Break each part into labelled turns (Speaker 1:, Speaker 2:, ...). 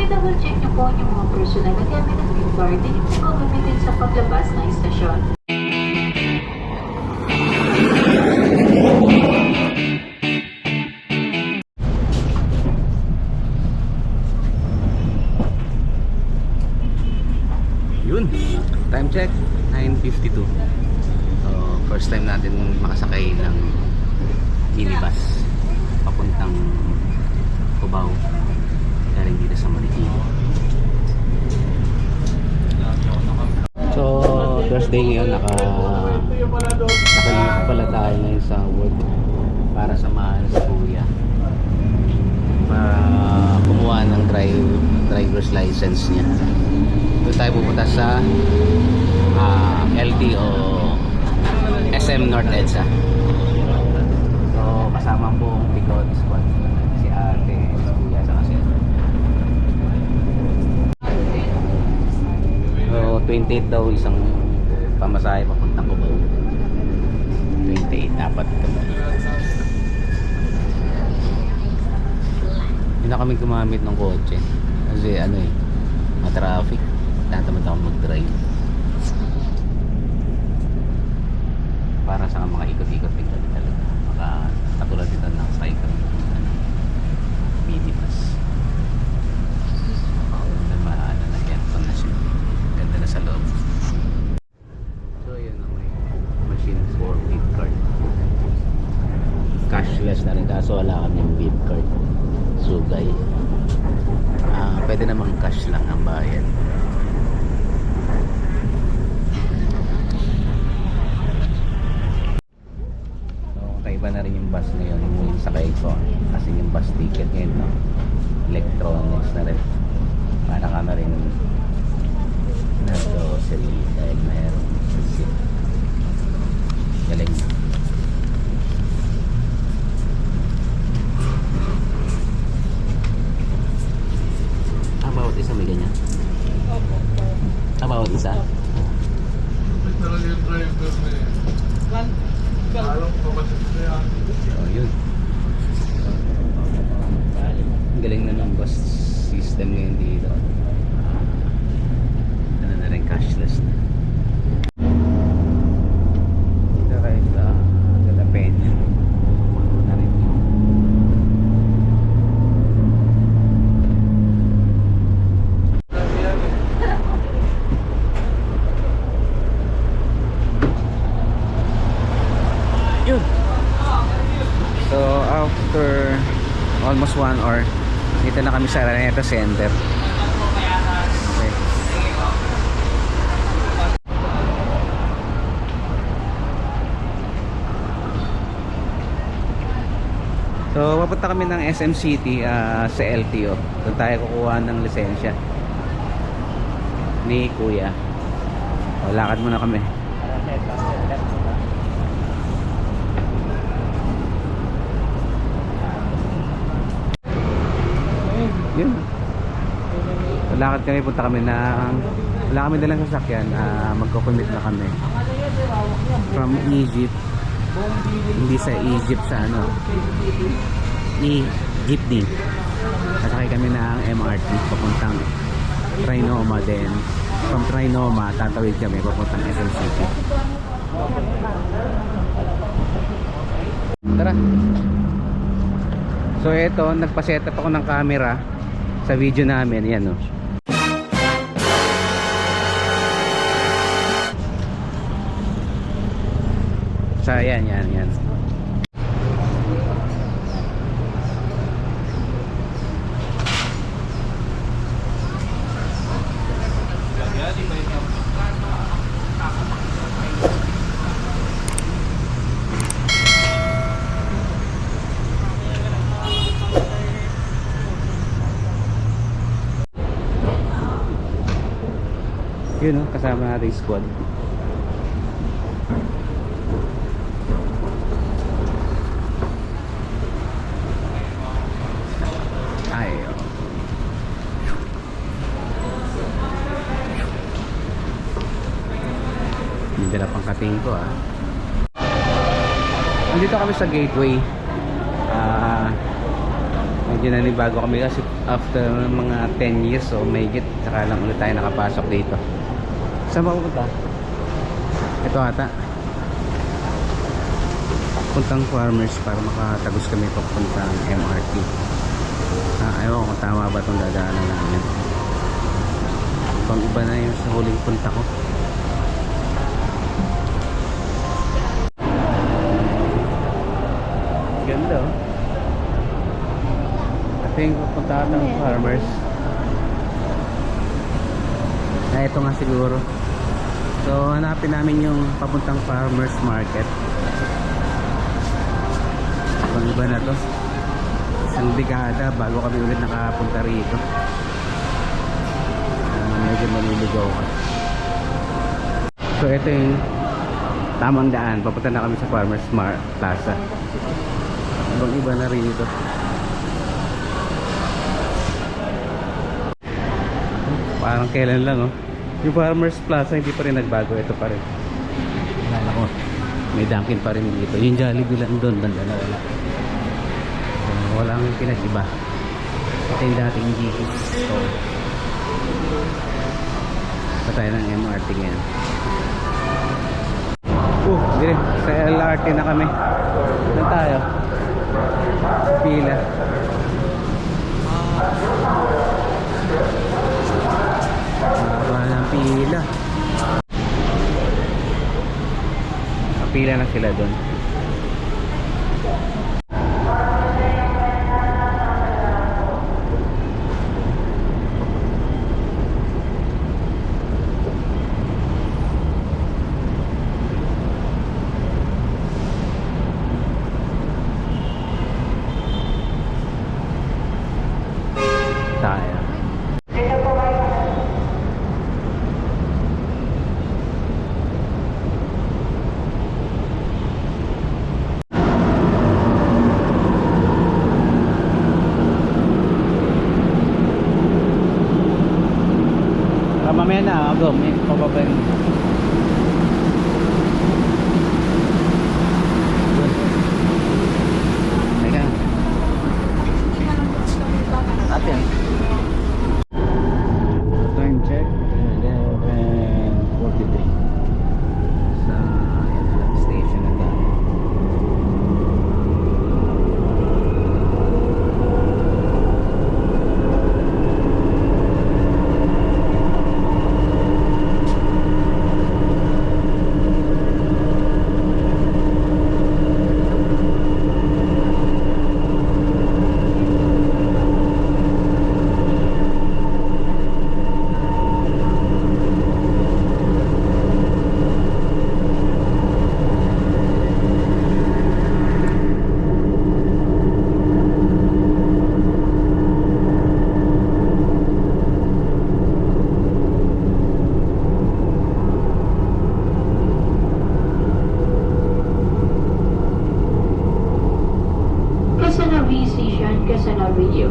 Speaker 1: I-double check niyo po yung mga personal na gamit at green card din yung gagamitin sa paglabas ng istasyon.
Speaker 2: Yun, time check 9:52. So first time natin makasakay ng minibus papuntang Cubao galing dito sa Marikina. So Thursday ngayon, nakalima pala tayo ngayon sa work para samahan sa kuya para kumuha ng driver's license niya. Doon tayo pupunta sa LTO SM North EDSA. So kasama ang buong Bigot Squad, si ate, si kuya, saka si so 28 daw isang pamasahe papuntang Cubao. 28, dapat kami. Hindi na kami gumamit ng kotse kasi ano eh, ma-traffic. Tatamad ako mag-drive para sa mga ikot-ikot din talaga, katulad dito ng cycle minibus. Ano na yan, na siya, ganda na sa loob. So yun ang may machine for beep card, cashless na rin kaso wala kami yung beep card, sugay. Pwede namang cash lang ang bayad. Iba na rin yung bus ngayon yung sakay ko kasi yung bus ticket ngayon, no? Electronics na rin para ka na rin na grocery dahil mayroon receipt. Galing. Bawat isa may ganyan? Bawat isa?
Speaker 3: Talaga yung driver na yan. Alam ko ba siya?
Speaker 2: Oh, yun. Ang galing na ng bus system ngayon dito. Ano na rin, cashless na. Dito kayo sa Galapena. Na rin. Yun. So after almost 1 hour dito na kami sa Araneta Center. Okay. So papunta kami ng SM City sa LTO. Doon tayo kukuha ng lisensya ni kuya. O, lakad muna kami. Yun. Lakad kami, punta kami ng wala kami dalang sasakyan. Magko-commute na kami from Egypt, hindi sa Egypt, sa ano, jeepney. Sasakay kami ng MRT papuntang Trinoma, din from Trinoma tatawid kami papuntang SM City. Tara. So eto, nagpa-set up ako ng camera sa video namin, yan, no. So yan. Yun, no, kasama natin yung squad. Ay, oh. Hindi na pangkating ko, ah. Nandito kami sa gateway. Medyo nanibago kami kasi after mga 10 years o mahigit, saka lang ulit tayo nakapasok dito. Saan ba pupunta? Ito ata. Puntang Farmers para makatagos kami papuntang MRT. Ewan ko kung tama ba itong dadaanan namin. Pang iba na yung sa huling punta ko. Ganda oh. I think pupunta ata ng Farmers. Ito nga siguro. So hanapin namin yung papuntang Farmers Market. Pang iba na to. Isang dekada bago kami ulit nakapunta rito. Medyo maliligaw ka. So ito yung tamang daan. Papunta na kami sa Farmers Plaza. Ibang iba na rin ito. Parang kailan lang oh. Yung Farmers Plaza hindi pa rin nagbago. Ito pa rin. Wala ko. May Dunkin pa rin dito. Yung Jollibee lang doon. Banda na wala. So, walang pinag-iba. Ito yung dating GS. So, pa tayo ng MRT ngayon. Dire. Sa LRT na kami. Saan tayo? Pila. Walang pila. Pila na sila doon. Tayo. Mamaya na, go, may papabayin. Teka. Atin. Time check. 11:43. Sa station na tayo.
Speaker 1: Quezon Avenue.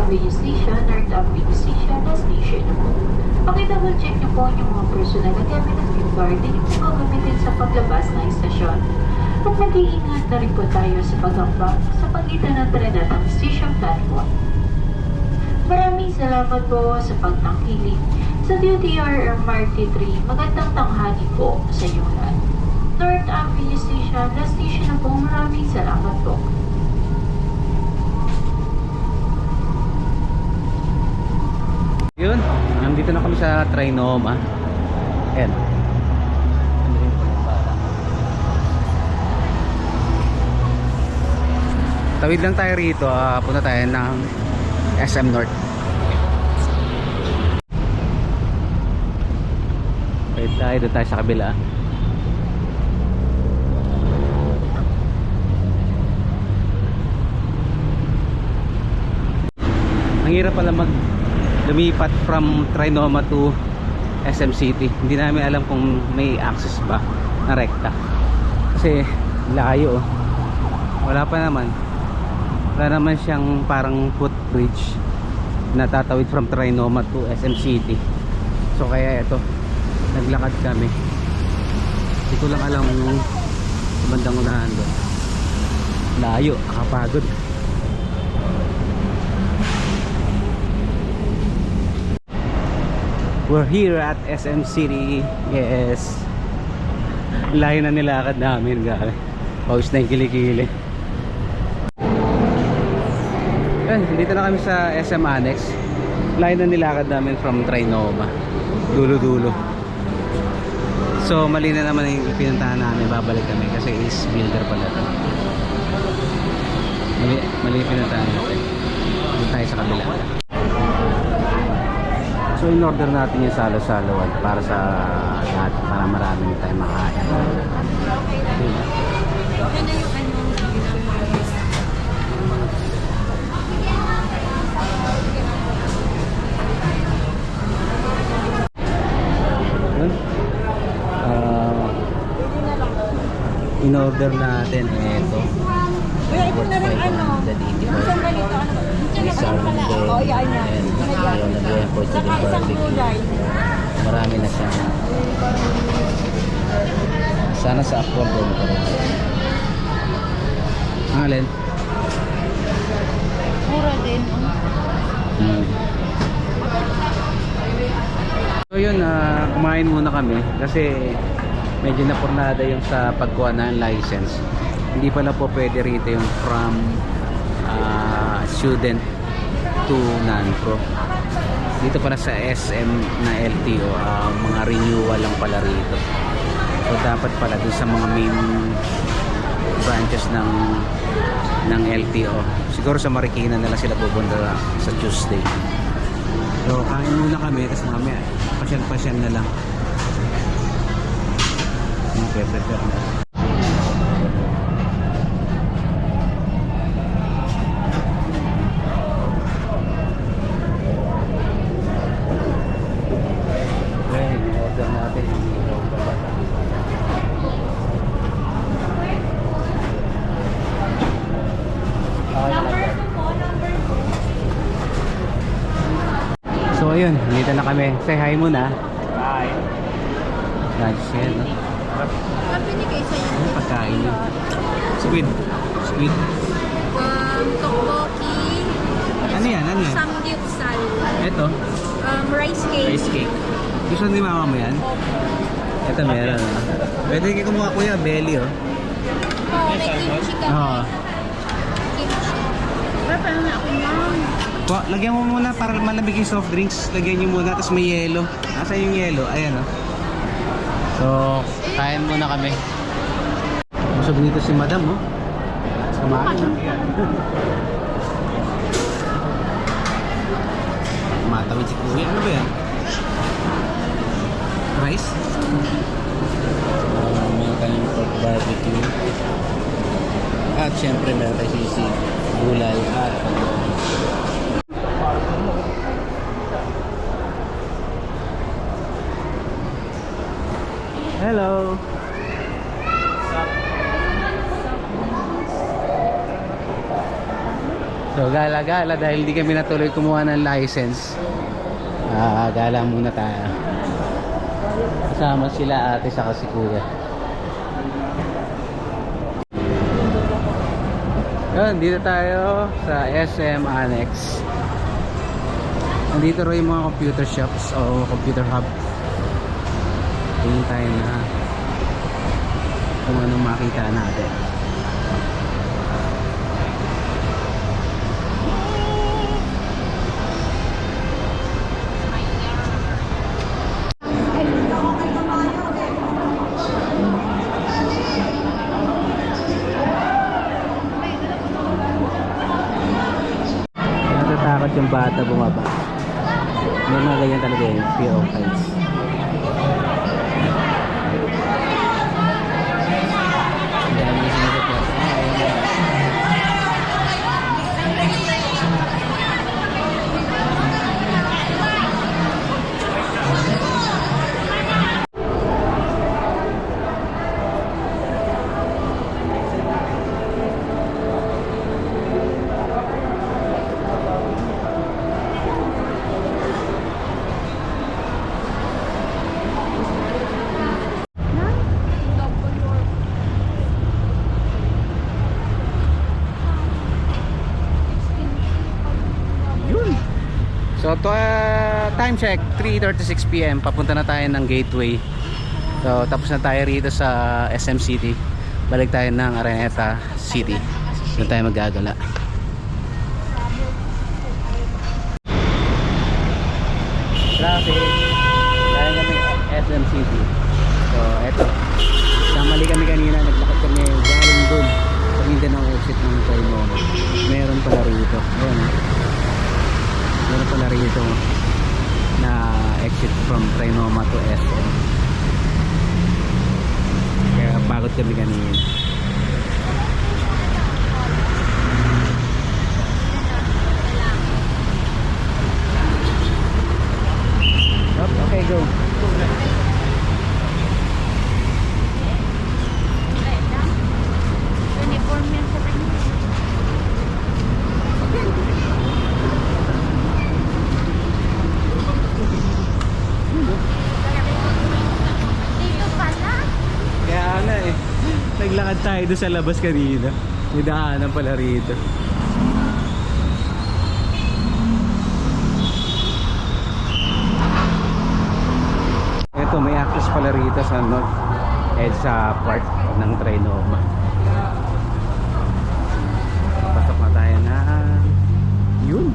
Speaker 1: Avenue Station, North Avenue Station na station. Paki-double check niyo po yung mga personal na gamit at yung card din yung gagamitin sa paglabas ng istasyon. At mag-iingat na rin po tayo sa paghambang sa pagitan ng tren at ang station platform. Maraming salamat po sa pagtangkilik sa DTR MRT3. Magandang tanghali po sa inyo lahat. North Avenue Station, last station na po. Maraming salamat po.
Speaker 2: Yun, nandito na kami sa Trinoma. Ayan. Tawid lang tayo rito, punta tayo ng SM North. Tawid tayo, doon tayo sa kabila. Ang hirap pala lumipat from Trinoma to SM City. Hindi namin alam kung may access ba na rekta. Kasi layo. Wala pa naman. Wala naman siyang parang footbridge na tatawid from Trinoma to SM City. So kaya ito, naglakad kami. Hindi ko lang alam yung bandang unahan doon. Layo, nakapagod. We're here at SM City. Yes. Layo na nilakad namin, gari. Pawis na yung kilikili. Dito na kami sa SM Annex. Layo na nilakad namin from Trinoma. Dulo-dulo. So mali na naman yung pinuntahan namin. Babalik kami kasi is builder pala ito. Mali yung pinuntahan natin. Dito tayo sa kabila. So in order natin yung salo-saloan para sa lahat, para marami tayong makain. In order natin ito.
Speaker 4: Kuya, ito na rin ano. Isang ganito, ano.
Speaker 2: Isang
Speaker 4: Oh, yan, yan. Saka isang gulay.
Speaker 2: Marami na siya. Sana sa affordable pa rin. Ang alin?
Speaker 4: Mura din.
Speaker 2: So yun, kumain muna kami kasi medyo napurnada yung sa pagkuha ng license. Hindi pala po pwede rito yung from student to non-pro. Dito pala sa SM na LTO, mga renewal lang pala rito. So dapat pala dun sa mga main branches ng LTO. Siguro sa Marikina na lang sila pupunta sa Tuesday. So kain muna kami, tapos mamaya pasyal-pasyal na lang. Prepare na. Order natin so ayun, dito na kami. Say hi muna. Hi. Lunch yan, no?
Speaker 4: Binigay sa'yo.
Speaker 2: Ano pagkain yun? Squid. Squid.
Speaker 4: Tteokbokki.
Speaker 2: Ano yan? Ano yan?
Speaker 4: Samgyeopsal.
Speaker 2: Ito.
Speaker 4: Rice cake.
Speaker 2: Rice cake. Gusto ni mama mo yan? Ito meron. Pwede kayo kumuha kuya. Belly oh.
Speaker 4: Oo, may kimchi kami.
Speaker 2: Oo.
Speaker 4: Kimchi. Pero parang na ako lang.
Speaker 2: Lagyan mo muna para malamig yung soft drinks. Lagyan nyo muna. Tapos may yelo. Asa yung yelo? Ayan oh. So, kain muna kami. Busog dito si madam oh. Kumain na. Matawid si kuya. Ano ba yan? Rice? Meron tayong pork barbecue. At syempre meron tayong sisig, gulay at hello! So gala-gala dahil hindi kami natuloy kumuha ng license. Gala muna tayo. Kasama sila ate saka si kuya. Yun, dito tayo sa SM Annex. So, ito na yung SM Annex. Nandito rin yung mga computer shops o computer hub. Tingin tayo na kung anong makita natin. Natatakot yung bata bumaba. May mga ganyan talaga yun, fear of heights. Ang dami yung sinasakyan. Yun. So to, time check 3:36 PM. Papunta na tayo ng Gateway. So tapos na tayo rito sa SM City. Balik tayo ng Araneta City. Doon tayo maggagala. Traffic. Dahil kami SM City. So eto. Kamali kami kanina. Naglakad kami galing doon sa Mindanao exit ng Trinoma. Meron pala rito. Ayan. Meron pala rito na exit from Trinoma to SM. Kaya pagod kami kanina. Okay, go.
Speaker 1: Uniform yan sa kanya.
Speaker 2: Kaya nga eh. Naglakad tayo doon sa labas kanina. May daanan pala rito. Ito, may access pala rito sa North EDSA part ng Trinoma. Pasok na tayo na. Yun.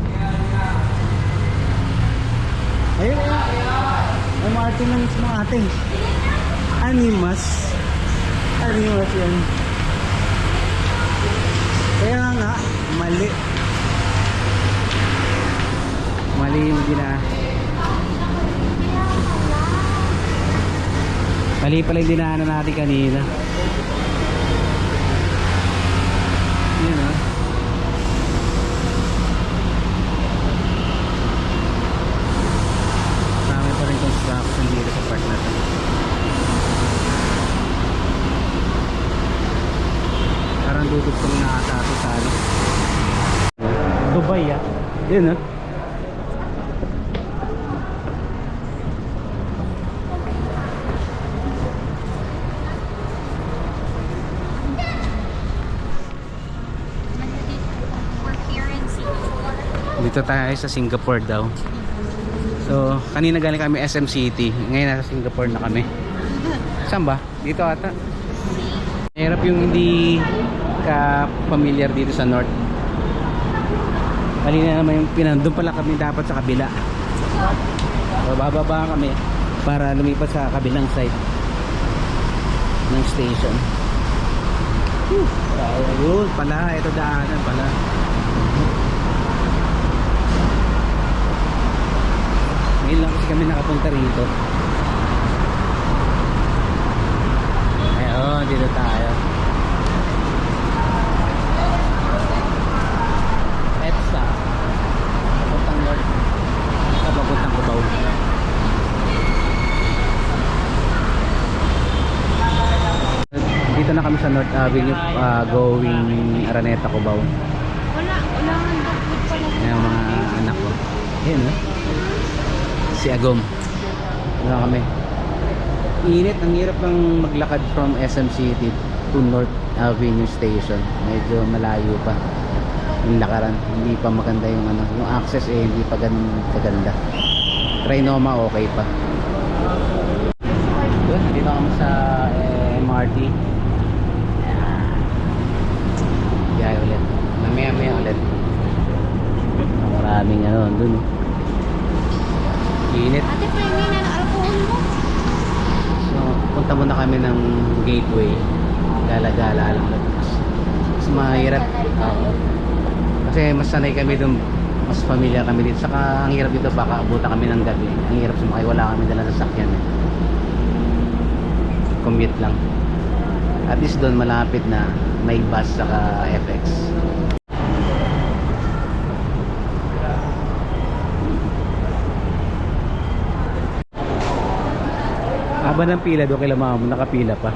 Speaker 2: Ayun na. MRT na mismo ating. Animas. Animas yan. Kaya nga, mali. Mali yung mali pala yung dinaanan natin kanina. Yun o. Marami pa rin construction dito sa part na ito. Parang dudugtong na ata ito sa ano. Dubai ah. Yun o. Dito tayo sa Singapore daw. So, kanina galing kami SM City. Ngayon nasa Singapore na kami. Saan ba? Dito ata. Mahirap yung hindi ka familiar dito sa North. Kanina naman yung doon pala kami dapat sa kabila. So, bababa kami para lumipat sa kabilang side ng station. Ayun pala, ito daanan pala. Ngayon lang kasi kami nakapunta rito. Ayun, dito tayo. EDSA. Papuntang North. Papuntang Cubao. Dito na kami sa North Avenue, going Araneta, Cubao.
Speaker 1: Wala nga dog pala.
Speaker 2: Ayan mga anak ko. Ayan si Agom. Ano kami? Init, ang hirap lang maglakad from SM City to North Avenue Station. Medyo malayo pa. yung lakaran. Hindi pa maganda yung ano, yung access eh hindi pa ganun kaganda. Trinoma okay pa. Yun, dito kami sa MRT. Biyay ulit. Mamaya ulit. Maraming ano dun. Init.
Speaker 5: Ate Premi, na alcohol mo?
Speaker 2: So, punta muna kami ng gateway. Gala-gala lang. Mas mahirap. Oo. Kasi mas sanay kami dun. Mas familiar kami dito. Saka ang hirap dito baka abutan kami ng gabi. Ang hirap sumakay. Wala kami dala sa sakyan. Commute lang. At least doon malapit na may bus saka FX. Haba ng pila doon kay mama mo, nakapila pa.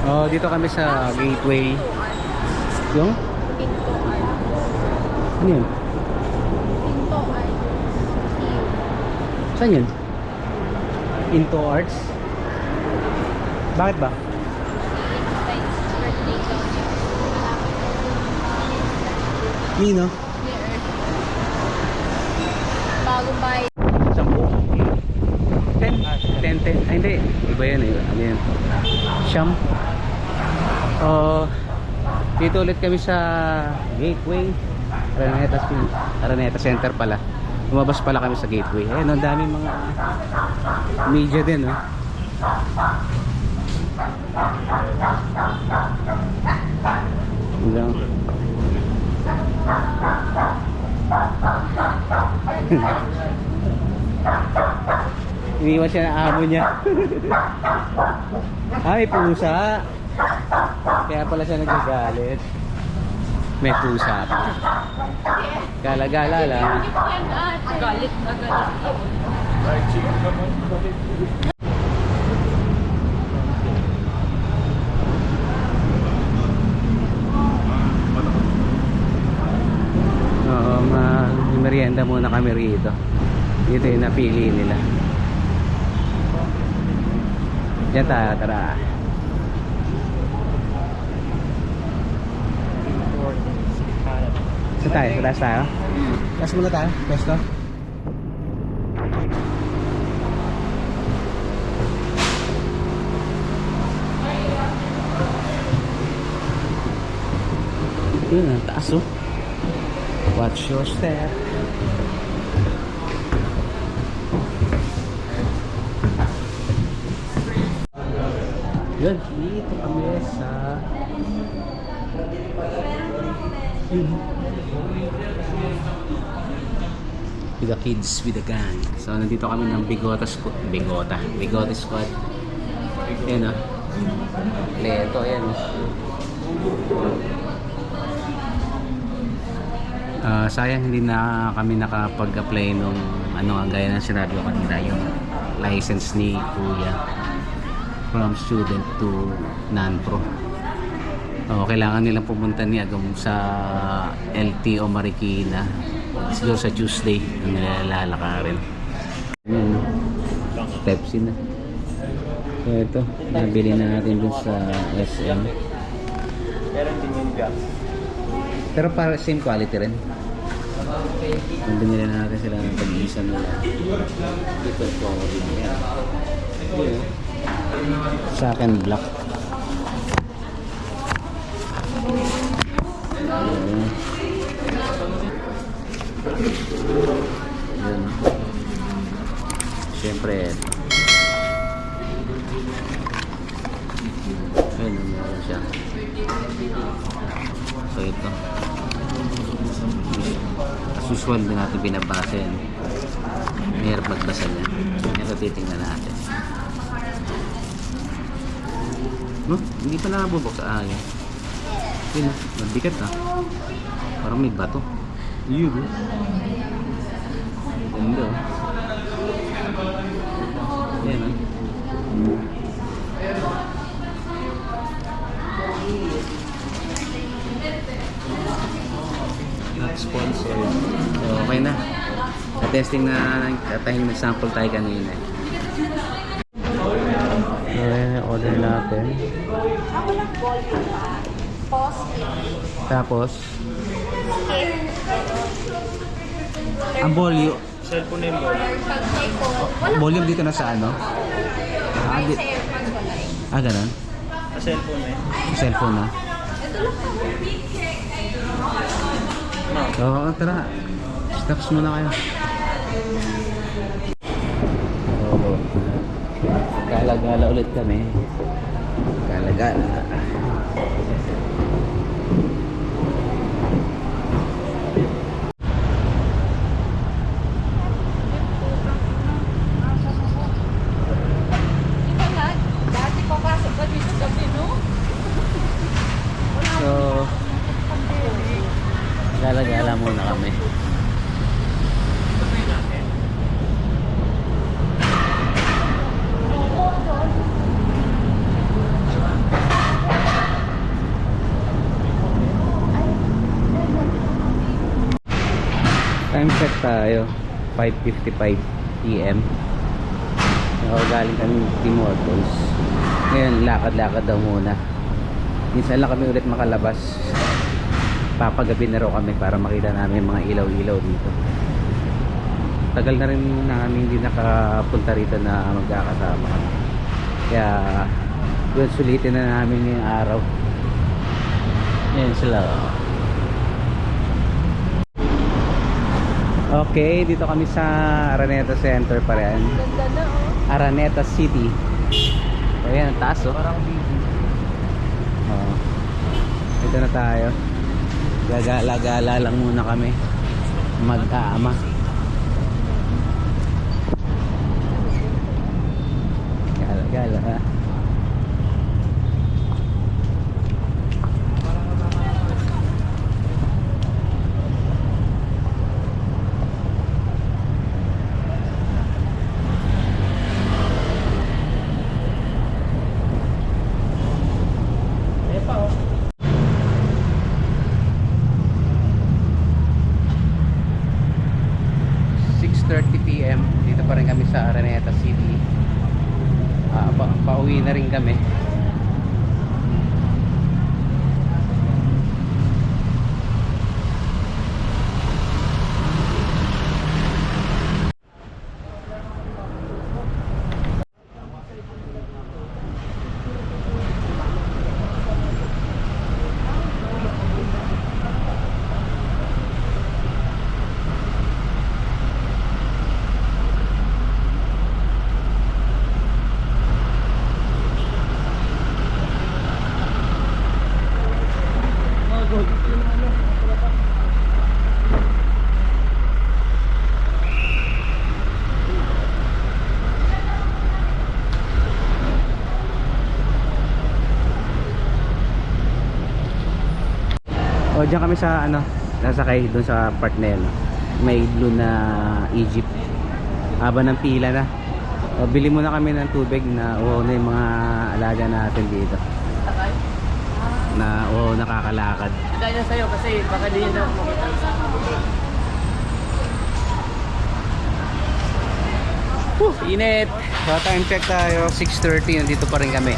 Speaker 2: Oh, dito kami sa gateway. Yung? Ano yun?
Speaker 5: Pinto ay
Speaker 2: Saan yun? Into Arts? Bakit ba?
Speaker 5: birthday daw niya.
Speaker 2: Nino?
Speaker 5: Bagong bahay.
Speaker 2: 10? 10? Ay hindi. Iba yan eh. Ano yan? Siyam? Dito ulit kami sa Gateway. Araneta Center pala. Lumabas pala kami sa Gateway. Ayun, ang daming mga media din. Oh. Hanggang iniwan siya ng amo niya. May pusa. Kaya pala siya nagagalit. May pusa pa. Gala-gala lang.
Speaker 5: Galit na galit.
Speaker 2: Oo, merienda muna kami rito. Dito yung napili nila. Diyan tayo, tara. Saan tayo? Sa taas tayo? Taas muna tayo, pwesto. Yun, ang taas oh. Watch your step. Yun, dito kami sa with the kids, with the gang. So nandito kami ng Bigote Squad. Yan o. Leto, yan. Sayang hindi na kami nakapag-apply nung ano nga gaya ng sinabi ko kanina, yung license ni Kuya from student to non-pro. Kailangan nilang pumunta niya sa LTO Marikina siguro sa Tuesday ang nilalakarin. Ayan, Pepsi na. So ito, nabili na natin dun sa SM. Pero para same quality rin. Binili na natin sila ng pag-iisa nila. Ito po rin yan. Sa akin black. Yun. Siyempre ayun, meron siya. So ito as usual din natin binabasa yan. Mahirap magbasa niya. Ito titingnan natin. Hindi pa nakabubok sa akin. Yun, magbigat ah. Parang may bato. Yun. Ganda oh. Yan ah. Not sponsored. So, okay na. Na-testing na tayo nag-sample tayo kanina. Okay, order natin.
Speaker 5: Ako lang ball pa. Pause.
Speaker 2: Tapos Ang volume,
Speaker 3: Cellphone na yung boy.
Speaker 5: Pag may call, wala.
Speaker 2: volume dito na sa ano? Ah,
Speaker 5: May
Speaker 2: di,
Speaker 5: sa AirPods wala eh.
Speaker 2: ah ganun?
Speaker 3: Sa cellphone na
Speaker 2: Sa cellphone na?
Speaker 5: Ito lang po.
Speaker 2: Oo, tara. Stops muna kayo. Oo. Gala-gala ulit kami. Gala-gala.
Speaker 5: Di ba nga, dati papasok ka dito sa Pino?
Speaker 2: So, gala-gala muna kami. Time check tayo, 5:55 PM. So, galing kami Tim Hortons. Ngayon, lakad-lakad daw muna. Minsan lang kami ulit makalabas. Papagabi na raw kami para makita namin mga ilaw-ilaw dito. Tagal na rin namin hindi nakapunta rito na magkakasama kami. Kaya, yun, sulitin na namin yung araw. Yan sila. Okay, dito kami sa Araneta Center pa rin.
Speaker 5: Ganda na oh.
Speaker 2: Araneta City. So, yan, ang taas oh.
Speaker 3: Parang busy.
Speaker 2: Oo. Ito na tayo. Gagala-gala lang muna kami. Mag-aama. Gala-gala ha.
Speaker 3: Eh pa oh.
Speaker 2: 6:30 PM. Dito pa rin kami sa Araneta City. Pauwi na rin kami. O, diyan kami sa ano, nasakay doon sa part na yun. May blue na Egypt. Haba ng pila na. O, bili muna kami ng tubig na na yung mga alaga natin dito. Na nakakalakad.
Speaker 4: Hindi na sa'yo kasi baka di na makita.
Speaker 2: Init. So, time check tayo, 6:30. Nandito pa rin kami.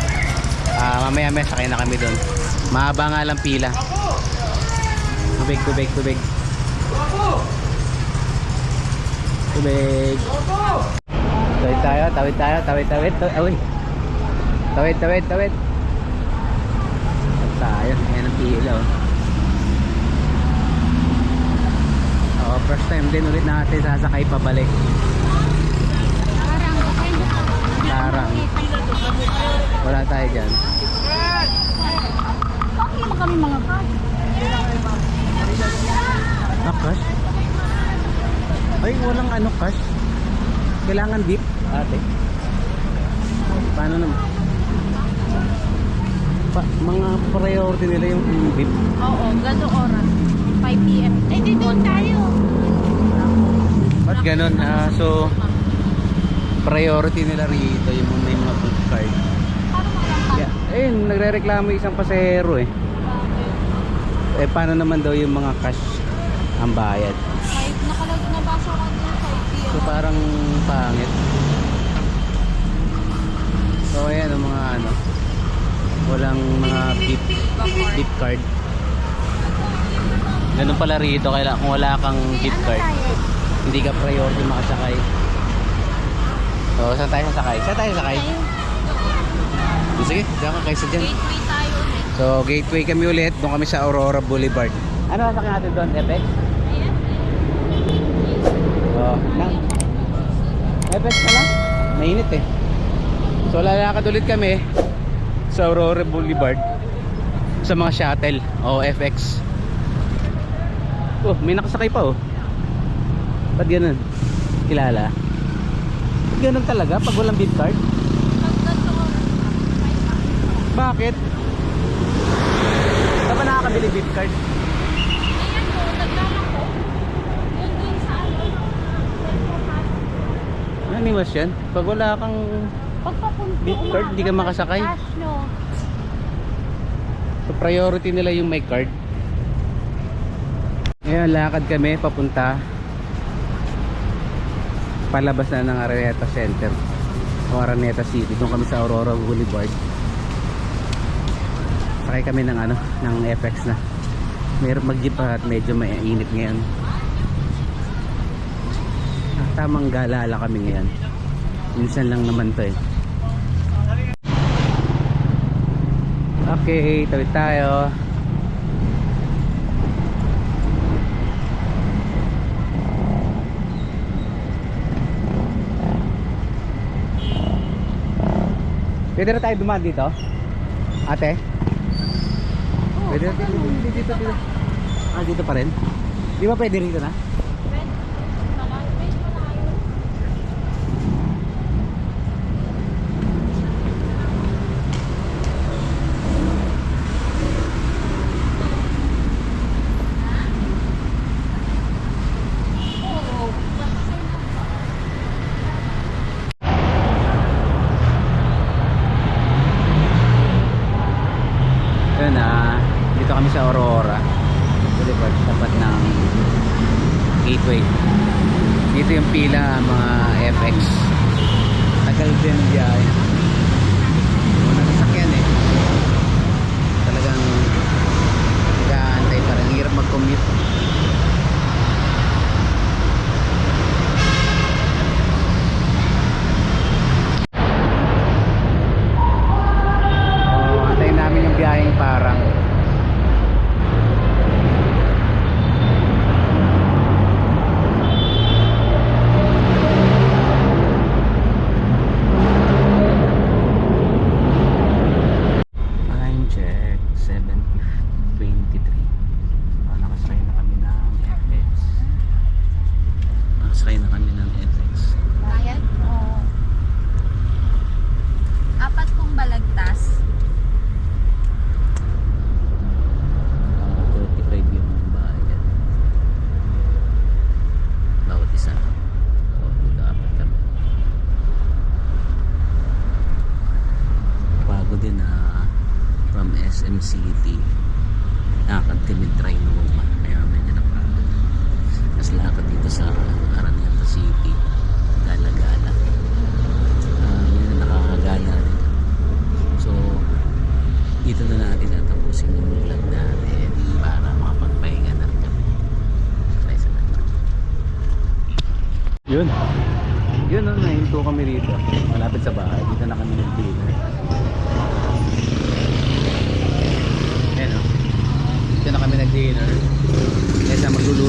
Speaker 2: Mamaya sakay na kami doon. Mahaba nga lang pila. Tubig. Tubig. Tawid tayo. Tawid. Tayo. Ayan ang pila. First time din ulit natin sasakay pabalik. Larang. Wala tayo dyan.
Speaker 5: Bakit mo kami mga cash?
Speaker 2: Cash? Ay, walang ano cash. Kailangan beep, ate. Paano naman? Mga priority nila yung beep.
Speaker 5: Oo, gano'ng oras. 5 PM. Eh, di doon tayo.
Speaker 2: Ba't ganun? So, priority nila rito yung may mga beep card.
Speaker 5: Parang walang
Speaker 2: Yeah. Nagre-reklamo isang pasahero eh. Paano naman daw yung mga cash ang bayad?
Speaker 5: 5. Nabasa ko din 5 PM.
Speaker 2: So parang pangit. So ayan ang mga ano, walang mga beep card. Ganun pala rito, kaya kung wala kang gift card, hindi ka priority makasakay. So, saan tayo sasakay? Saan tayo sasakay? Sige, diyan ka kaysa dyan.
Speaker 5: Gateway tayo ulit.
Speaker 2: So, gateway kami ulit. Doon kami sa Aurora Boulevard. Ano sasakyan natin doon, FX?
Speaker 5: Ayan.
Speaker 2: Oh, lang. FX na lang. Mainit eh. So, lalakad ulit kami sa Aurora Boulevard sa mga shuttle o FX. Oh, may nakasakay pa oh. Ba't ganun? Kilala? Ba't ganun talaga pag walang gift card? Bakit? Saan ba nakakabili gift card?
Speaker 5: Ayan po, nagkala ko. Yun dun sa ano.
Speaker 2: Naniwas yan? Pag wala kang
Speaker 5: Pagpapunta
Speaker 2: gift card, di ka makasakay.
Speaker 5: cash nyo.
Speaker 2: So priority nila yung may card. Ngayon lakad kami papunta palabas na ng Araneta Center o Araneta City. Doon kami sa Aurora Boulevard. Sakay kami ng ano, ng FX na. Mayroon mag-jeep at medyo mainit ngayon. Tamang gala lang kami ngayon. Minsan lang naman to eh. Okay, tawid tayo. Pwede na tayo dumaan dito? Ate? Pwede na tayo dito. Ah, dito pa rin? Di ba pwede rito na? Yun dito kami sa Aurora Boulevard, tapat ng gateway. Dito yung pila mga FX. Tagal din biyahe. Wala nasakyan eh. Talagang nag-aantay pa rin. Hirap mag-commute. Antayin namin yung biyaheng parang time check 7:23. Nakasakay na kami ng FX. Nakasakay na kami ng FX.
Speaker 5: Bayad? Oo. 4 pong balagtas.
Speaker 2: 35 yung bayad bawat isa. So dito apat kami. Pagod din from SM City nakakad kami Trinoma, kaya medyo napagod. Mas lakad dito sa Araneta City gala-gala. Medyo nakakagala rin. So dito na natin natapusin yung vlog natin para makapagpahinga na rin kami. Sabay sa natin. Yun nahinto kami rito. Malapit sa bahay. Dito na kami nag-dinner. Ayan o. Dito na kami nag-dinner. Kaya sa magluluto